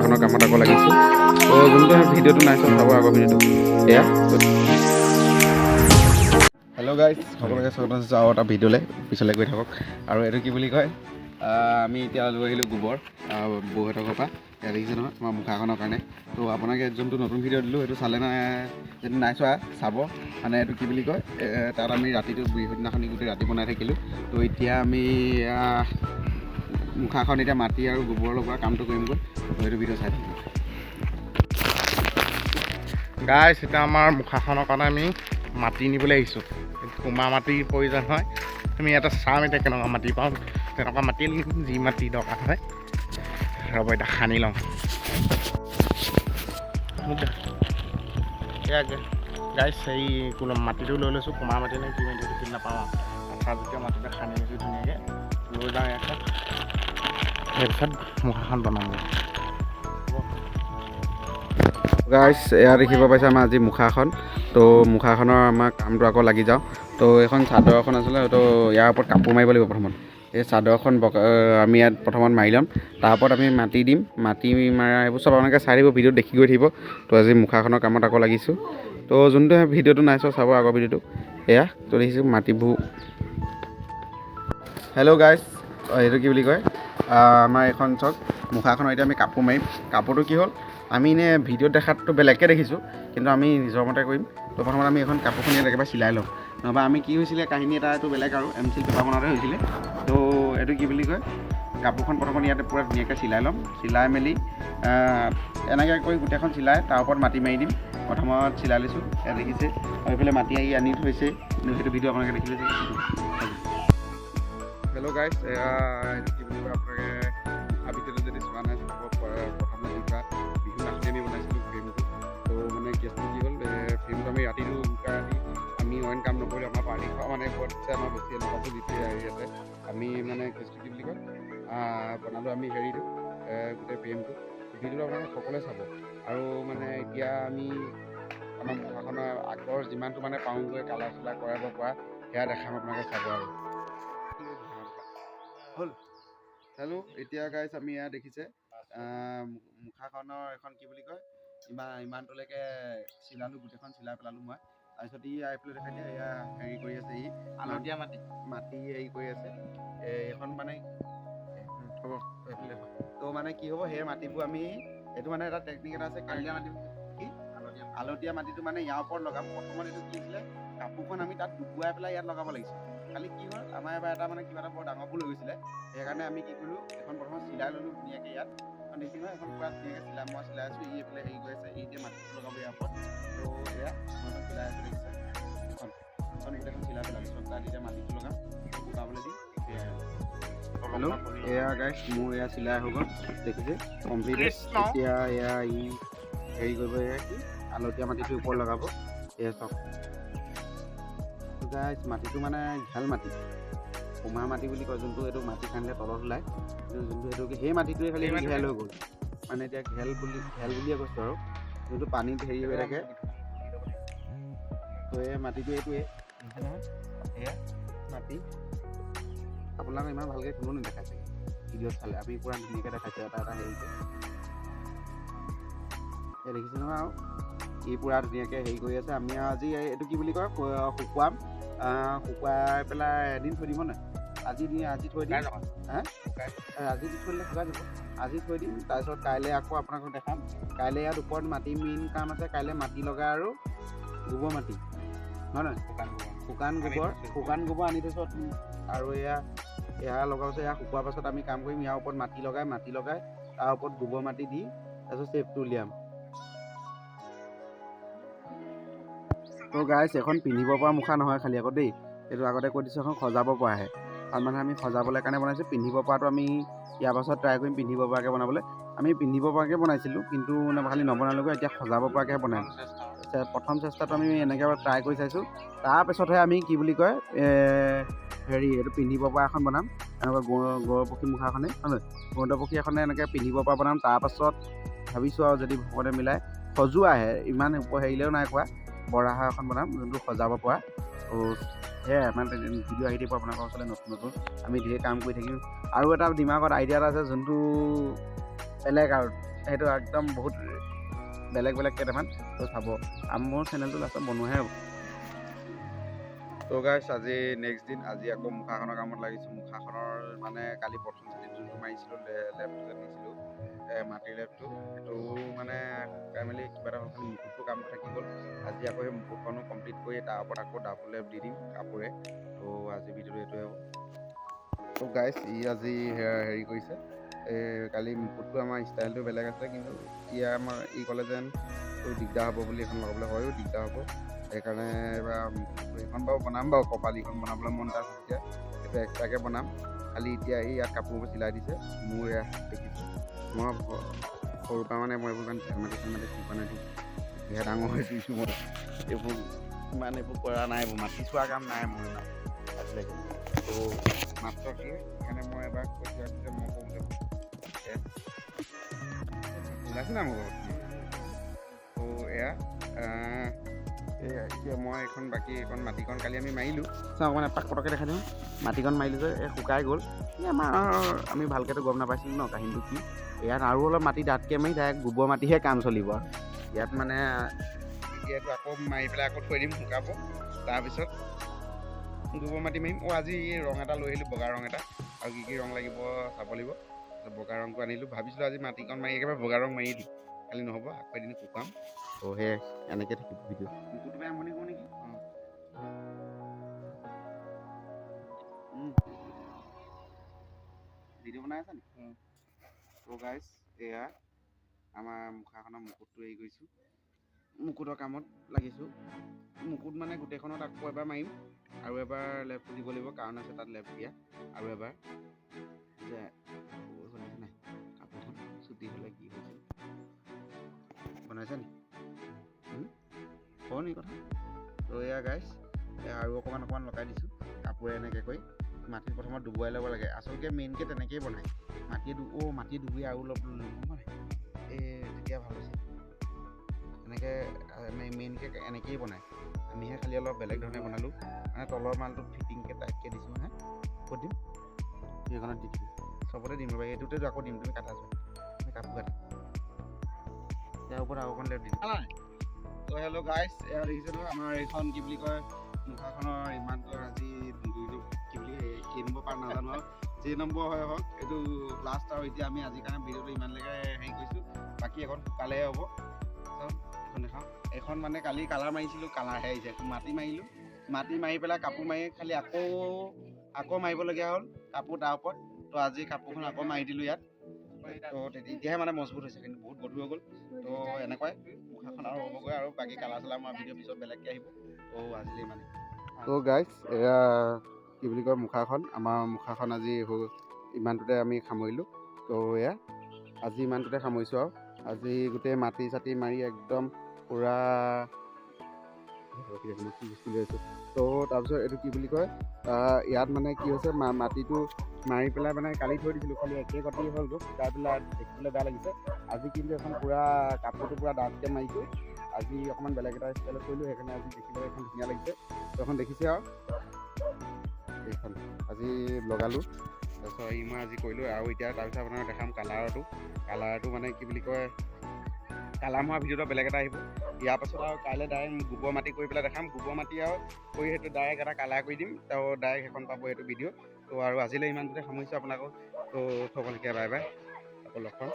মুখাখনৰ কামত আকৌ লাগিছোঁ। তো যোনটো ভিডিঅ'টো নাই চোৱা চাব আগৰ ভিডিঅ'টো এয়া। হেল্ল' গাইজ, সকলোকে স্বাগতম জনাইছোঁ আৰু এটা ভিডিঅ'লৈ, পিছলৈ গৈ থাকক। আৰু এইটো কি বুলি কয়, আমি এতিয়া লৈ আহিলোঁ গোবৰ বৌহঁতৰ ঘৰৰ পৰা। ইয়াত দেখিছে নহয় আমাৰ মুখাখনৰ কাৰণে। তো আপোনালোকে যোনটো নতুন ভিডিঅ' দিলোঁ সেইটো চালে নাই, যদি নাই চোৱা চাব। মানে এইটো কি বুলি কয়, তাত আমি ৰাতিটো বিহুৰ দিনাখনি গোটেই ৰাতি বনাই থাকিলোঁ। তো এতিয়া আমি মুখাখন এতিয়া মাটি আৰু গোবৰ লগোৱা কামটো কৰিমগৈ। তো সেইটো ভিডিঅ' চাই থাকিব গাইছ। এতিয়া আমাৰ মুখাখনৰ কাৰণে আমি মাটি নিবলৈ আহিছোঁ। কুমা মাটিৰ প্ৰয়োজন হয়। তুমি ইয়াতে চাম এতিয়া কেনেকুৱা মাটি পাওঁ, তেনেকুৱা মাটি যি মাটি দৰকাৰ হয়। ৰ'ব এতিয়া খান্দি লওঁ। গাইছ এই কোনো মাটিটো লৈ লৈছোঁ, কুমা মাটি নে কি মাটি চিনি নাপাওঁ আৰু চাহজুতীয়া মাটিতে খান্দি লৈছোঁ ধুনীয়াকৈ। লৈ যাওঁ ইয়াত, তাৰপিছত মুখাখন বনামগৈ। গাইছ, এয়া দেখিব পাইছে আমাৰ আজি মুখাখন। তো মুখাখনৰ আমাৰ কামটো আকৌ লাগি যাওঁ। তো এইখন চাদৰ এখন আছিলে, তো ইয়াৰ ওপৰত কাপোৰ মাৰিব লাগিব প্ৰথমত। এই চাদৰখন আমি ইয়াত প্ৰথমত মাৰি ল'ম, তাৰ ওপৰত আমি মাটি দিম। মাটি মাৰা এইবোৰ চব আপোনালোকে চাই থাকিব, ভিডিঅ'ত দেখি গৈ থাকিব। তো আজি মুখাখনৰ কামত আকৌ লাগিছোঁ। তো যোনটো ভিডিঅ'টো নাই চোৱা চাব আগৰ ভিডিঅ'টো এয়া। তো দেখিছোঁ মাটিবোৰ। হেল্ল' গাইছ, এইটো কি বুলি কয়, আমাৰ এইখন চাওক মুখাখনৰ এতিয়া আমি কাপোৰ মাৰিম। কাপোৰটো কি হ'ল, আমি এনেই ভিডিঅ'ত দেখাততো বেলেগকৈ দেখিছোঁ, কিন্তু আমি নিজৰ মতে কৰিম। তো প্ৰথমত আমি এখন কাপোৰখন ইয়াত একেবাৰে চিলাই ল'ম। নহ'বা আমি কি হৈছিলে, কাহিনী এটা এইটো বেলেগ আৰু এমচিল পেপাৰ বনাওঁতে হৈছিলে। তো এইটো কি বুলি কয়, কাপোৰখন প্ৰথমত ইয়াতে পূৰা ধুনীয়াকৈ চিলাই ল'ম। চিলাই মেলি এনেকৈ কৰি গোটেইখন চিলাই তাৰ ওপৰত মাটি মাৰি দিম। প্ৰথমত চিলাই লৈছোঁ, ইয়াত দেখিছে। আৰু এইফালে মাটি আনি থৈছে, সেইটো ভিডিঅ' আপোনালোকে দেখিলে যে। হেল্ল' গাইছ, এইটো কি বুলি কয়, আপোনালোকে ভিডিঅ'টো যদি চোৱা নাই প্ৰথমত যেতিয়া বিহু নাচি আমি বনাইছিলোঁ ফ্ৰেমটো। তো মানে কেছটো কি হ'ল, ফ্ৰেমটো আমি ৰাতিটো আমি অইন কাম নকৰিলোঁ। আমাৰ পাৰ্টি খোৱা মানে ঘৰতছে আমাৰ বেছি এনেকুৱাটো যিটো হেৰি আছে, আমি মানে কেছটো কি বুলি কয় বনালোঁ আমি হেৰিটো গোটেই ফ্ৰেমটো। ভিডিঅ'টো আপোনালোকে সকলোৱে চাব। আৰু মানে এতিয়া আমি আমাৰ মুখাখনৰ আগৰ যিমানটো মানে পাওঁগৈ কালাৰ চালাৰ কৰাব পৰা, সেয়া দেখাম আপোনালোকে চাব আৰু হ'ল। হেল্ল', এতিয়া গাইছ আমি এয়া দেখিছে মুখাখনৰ এখন কি বুলি কয়, ইমানটোলৈকে চিলালোঁ, গোটেইখন চিলাই পেলালোঁ মই। তাৰপিছত ই আহি পেলাই দেখাই দিয়ে, এয়া হেৰি কৰি আছে, ই আলতীয়া মাটি হেৰি কৰি আছে। এইখন মানে হ'ব এইফালে। তো মানে কি হ'ব, সেই মাটিবোৰ আমি এইটো মানে এটা টেকনিক এটা আছে, কি আলতীয়া মাটিটো মানে ইয়াৰ ওপৰত লগাম। প্ৰথমত এইটো কি হৈছিলে, কাপোৰখন আমি তাত ডুবুৱাই পেলাই ইয়াত লগাব লাগিছিল। খালি কি হ'ল, আমাৰ এবাৰ এটা মানে কিবা এটা বৰ ডাঙৰ ভুল হৈ গৈছিলে। সেইকাৰণে আমি কি কৰিলোঁ, এখন প্ৰথমত চিলাই ল'লোঁ ধুনীয়াকৈ ইয়াত। দেখি নহয় এখন পূৰা ধুনীয়াকৈ মই চিলাই আছোঁ, ই এইফালে হেৰি কৰি আছে, ই এতিয়া মাটিটো লগাব ইয়াৰ ওপৰত। তো এয়া মই এখন চিলাই আছোঁ, দেখিছে এখন গোটেইখন চিলাই পেলালোঁ। চব তাত এতিয়া মাটিটো লগাম, লগাবলৈ দিম। সেয়াই। হেল্ল', এয়া গাইছ মোৰ এয়া চিলাই হৈ গ'ল, দেখিছে কমপ্লিট। এতিয়া এয়া ই হেৰি কৰিব, এয়া কি আলতীয়া মাটিটো ওপৰত লগাব। এয়া চাওক গাইছ, মাটিটো মানে ঘাল মাটি, কুমাৰ মাটি বুলি কয় যোনটো। এইটো মাটি খান্দিলে তলত ওলায়, যোনটো এইটো সেই মাটিটোৱে খালি ঘেল হৈ গ'ল। মানে এতিয়া ঘেল বুলিয়ে কৈছোঁ আৰু, যোনটো পানীত হেৰি হৈ থাকে। তো এই মাটিটো এইটোৱে দেখিছে নহয়, এয়া মাটি। আপোনালোকে ইমান ভালকৈ কোনো নেদেখাইছে ভিডিঅ'ত চালে, আমি পূৰা ধুনীয়াকৈ দেখাইছোঁ এটা এটা হেৰি কৰি। এই দেখিছে নহয়, আৰু ই পূৰা ধুনীয়াকৈ হেৰি কৰি আছে। আমি আজি এইটো কি বুলি কয় শুকুৱাম। শুকুৱাই পেলাই এদিন থৈ দিব নাই, আজি থৈ দিম। আজি দি থৈ দিলে শুকাই যাব। আজি থৈ দিম, তাৰপিছত কাইলৈ আকৌ আপোনালোকক দেখাম। কাইলৈ ইয়াত ওপৰত মাটি মেইন কাম আছে। কাইলৈ মাটি লগাই আৰু গোবৰ মাটি নহয় নহয়, শুকান গোবৰ আনি থৈছোঁ। আৰু এয়া লগাইছোঁ। এয়া শুকোৱাৰ পাছত আমি কাম কৰিম। ইয়াৰ ওপৰত মাটি লগাই তাৰ ওপৰত গোবৰ মাটি দি তাৰপিছত চেপটো উলিয়াম। তো গাইছ, এখন পিন্ধিব পৰা মুখা নহয় খালি আকৌ দেই, এইটো আগতে কৈ দিছোঁ, এখন সজাব পৰাহে। কাৰণ মানে আমি সজাবলৈ কাৰণে বনাইছোঁ। পিন্ধিব পৰাটো আমি ইয়াৰ পাছত ট্ৰাই কৰিম পিন্ধিব পৰাকৈ বনাবলৈ। আমি পিন্ধিব পৰাকৈ বনাইছিলোঁ, কিন্তু মানে খালি নবনালোগৈ। এতিয়া সজাব পৰাকৈহে বনাম। প্ৰথম চেষ্টাটো আমি এনেকৈ ট্ৰাই কৰি চাইছোঁ। তাৰপিছতহে আমি কি বুলি কয় হেৰি এইটো পিন্ধিব পৰা এখন বনাম। এনেকুৱা গৌৰপক্ষী মুখাখনে হয়, গৌৰপক্ষী এখনে এনেকৈ পিন্ধিব পৰা বনাম। তাৰপাছত ভাবিছোঁ আৰু যদি ভগৱানে মিলাই সজোৱাহে, ইমান হেৰিলেও নাই কোৱা, বৰাহা এখন বনাম যোনটো সজাব পৰা। তো সেয়াই মানে ভিডিঅ' আহি থাকিব আপোনালোকৰ ওচৰলৈ নতুন। আমি ধেৰ কাম কৰি থাকিম। আৰু এটা দিমাগত আইডিয়া এটা আছে, যোনটো বেলেগ আৰু সেইটো একদম বহুত বেলেগ বেলেগ কেইটামান তো চাব। মোৰ চেনেলটো লাষ্টত বনোৱাহে হ'ব। তো গাইছ আজি নেক্সট দিন, আজি আকৌ মুখাখনৰ কামত লাগিছোঁ। মুখাখনৰ মানে কালি প্ৰথম চালিত যোনটো মাৰিছিলোঁ লেপটো যে নিছিলোঁ মাটিৰ লেপটো, সেইটো মানে শুকাই মেলি কিবা এটা হ'ল খালি মুকুটটো কামটো থাকি গ'ল। আজি আকৌ সেই মুকুটখনো কমপ্লিট কৰি তাৰ ওপৰত আকৌ ডাবল লেপ দি দিম কাপোৰে। তো আজি ভিডিঅ'টো এইটোৱে হ'ব। তো গাইছ আজি হেৰি কৰিছে, কালি মুকুটটো আমাৰ ষ্টাইলটো বেলেগ আছে, কিন্তু ই ক'লে যেন তোৰ দিগদাৰ হ'ব বুলি, এখন লগাবলৈ হয়ো দিগদাৰ হ'ব। সেইকাৰণে এইবাৰ সেইখন বাৰু বনাম বাৰু, কপালিখন বনাবলৈ মন আছে তেতিয়া সেইটো এক্সট্ৰাকৈ বনাম। খালি এতিয়া ইয়াত কাপোৰবোৰ চিলাই দিছে। মোৰ এয়া দেখিছোঁ, মই সৰুৰ পৰা মানে মই এইবোৰ ইমান ধেমালি শিকা নাই, এতিয়াহে ডাঙৰ হৈছোঁ। মই এইবোৰ ইমান এইবোৰ কৰা নাই, এইবোৰ মাটি চোৱা কাম নাই মোৰ ইমান আজিলৈকে। তো মাত্ৰ কি সেইকাৰণে মই এবাৰ কৈছোঁ যে মই কৰোঁগৈ ওলাইছে না মোৰ ঘৰত। তো এয়া এতিয়া মই এইখন বাকী এইখন মাটিকণ কালি আমি মাৰিলোঁ, চাওঁ মানে পাক পটকৈ দেখা দিওঁ। মাটিকণ মাৰিলোঁ যে শুকাই গ'ল। আমাৰ আমি ভালকৈতো গম নাপাইছিলোঁ ন কাহিনীটো কি। ইয়াত আৰু অলপ মাটি ডাঠকৈ মাৰি ডাইৰেক্ট গোবৰ মাটিহে কাম চলিব। ইয়াত মানে এতিয়াতো আকৌ মাৰি পেলাই আকৌ থৈ দিম শুকাব, তাৰপিছত গোবৰ মাটি মাৰিম। আজি ৰং এটা লৈ আহিলোঁ, বগা ৰং এটা, আৰু কি ৰং লাগিব চাব লাগিব। বগা ৰংটো আনিলোঁ, ভাবিছিলোঁ আজি মাটিকণ মাৰি একেবাৰে বগা ৰং মাৰি দিম, খালি নহ'ব আকৌ এদিন শুকাম। তো সেয়াই এনেকৈ থাকিব ভিডিঅ'। মুকুটটো আৰম্ভণি কৰোঁ নেকি? ভিডিঅ' বনাই আছা নেকি? তো গাইছ এয়া আমাৰ মুখাখনৰ মুকুটটো হেৰি কৰিছোঁ, মুকুটৰ কামত লাগিছোঁ। মুকুট মানে গোটেইখনত আকৌ এবাৰ মাৰিম, আৰু এবাৰ লেপটো দিব লাগিব, কাৰণ আছে তাত লেপ দিয়া। আৰু এবাৰ যে নাই কাপোৰখন চুটি হ'লে কি হৈছিল বনাইছে নি কওঁ নি কথা। তো এয়া গাইছ আৰু অকণমান লগাই দিছোঁ কাপোৰে এনেকৈ কৰি। মাটিত প্ৰথমত ডুবুৱাই ল'ব লাগে, আচলতে মেইনকৈ তেনেকৈয়ে বনায়। মাটি ডুবি আৰু অলপ মানে তেতিয়া ভাল হৈছে। এনেকৈ মেইনকৈ এনেকৈয়ে বনায়, আমিহে খালি অলপ বেলেগ ধৰণে বনালোঁ। মানে তলৰ মালটো ফিটিংকৈ টাইটকৈ দিছোঁ। ক'ত দিম? এইখনত দি দিম, চবতে দিম ৰ'বা। এইটোতে আকৌ দিম, তুমি কাটা যোৱা, তুমি কাপোৰ কাটা, ইয়াৰ ওপৰত আৰু অকণ লেপ দিম। তো হেল্ল' গাইছ, এয়া দেখিছে নহয় আমাৰ এইখন কি বুলি কয় মুখাখনৰ ইমানটো আজি কি বুলি কেই নম্বৰ পাৰ্ট নাজানো, আৰু যে নম্বৰ হয় হওক, এইটো লাষ্ট। আৰু এতিয়া আমি আজিৰ কাৰণে ভিডিঅ'টো ইমানলৈকে হেৰি কৰিছোঁ, বাকী এখন শুকালেহে হ'ব। এখন দেখাওঁ, এইখন মানে কালি কালাৰ মাৰিছিলোঁ, কালাৰহে আহিছে। মাটি মাৰিলোঁ, মাটি মাৰি পেলাই কাপোৰ মাৰি খালি আকৌ মাৰিবলগীয়া হ'ল কাপোৰ তাৰ ওপৰত। তো আজি কাপোৰখন আকৌ মাৰি দিলোঁ ইয়াত। তো তেতিয়াহে মানে মজবুত হৈছে, কিন্তু বহুত গধুৰ হৈ গ'ল। তো এনেকুৱাই মুখাখন আৰু হ'বগৈ, আৰু বাকী কালাৰ চালাৰ মৰা ভিডিঅ' পিছত বেলেগকৈ আহিব। তো আজিলৈ মানে তো গাইছ এয়া কি বুলি কয় আমাৰ মুখাখন আজি ইমানটোতে আমি সামৰিলোঁ। তো এয়া আজি ইমানটোতে সামৰিছোঁ। আৰু আজি গোটেই মাটি চাটি মাৰি একদম পূৰা তো তাৰপিছত এইটো কি বুলি কয় ইয়াত মানে কি হৈছে, মাটিটো মাৰি পেলাই মানে কালি থৈ দিছিলোঁ, খালি একে কটি হৈ গ'ল, শুকাই পেলাই দেখিবলৈ বেয়া লাগিছে। আজি কিন্তু এখন পূৰা কাপোৰটো পূৰা ডাঠকৈ মাৰিছোঁ। আজি অকণমান বেলেগ এটা ষ্টাইলত কৰিলোঁ, সেইকাৰণে আজি দেখিবলৈ এখন ধুনীয়া লাগিছে। তো এখন দেখিছে আৰু এইখন আজি লগালোঁ। তাৰপিছত মই আজি কৰিলোঁ, আৰু এতিয়া তাৰপিছত আপোনাক দেখাম কালাৰটো মানে কি বুলি কয় কালাৰ মৰা ভিডিঅ'টো বেলেগ এটা আহিব। ইয়াৰ পাছত আৰু কাইলৈ ডাইৰেক্ট গোবৰ মাটি কৰি পেলাই দেখাম। গোবৰ মাটি আৰু কৰি সেইটো ডাইৰেক্ট এটা কালাৰ কৰি দিম, তো ডাইৰেক্ট সেইখন পাব সেইটো ভিডিঅ'। তো আৰু আজিলৈ ইমানটোতে সামৰিছোঁ আপোনালোকক। তো সকলোকে বাই বাই, আকৌ লগ পাম।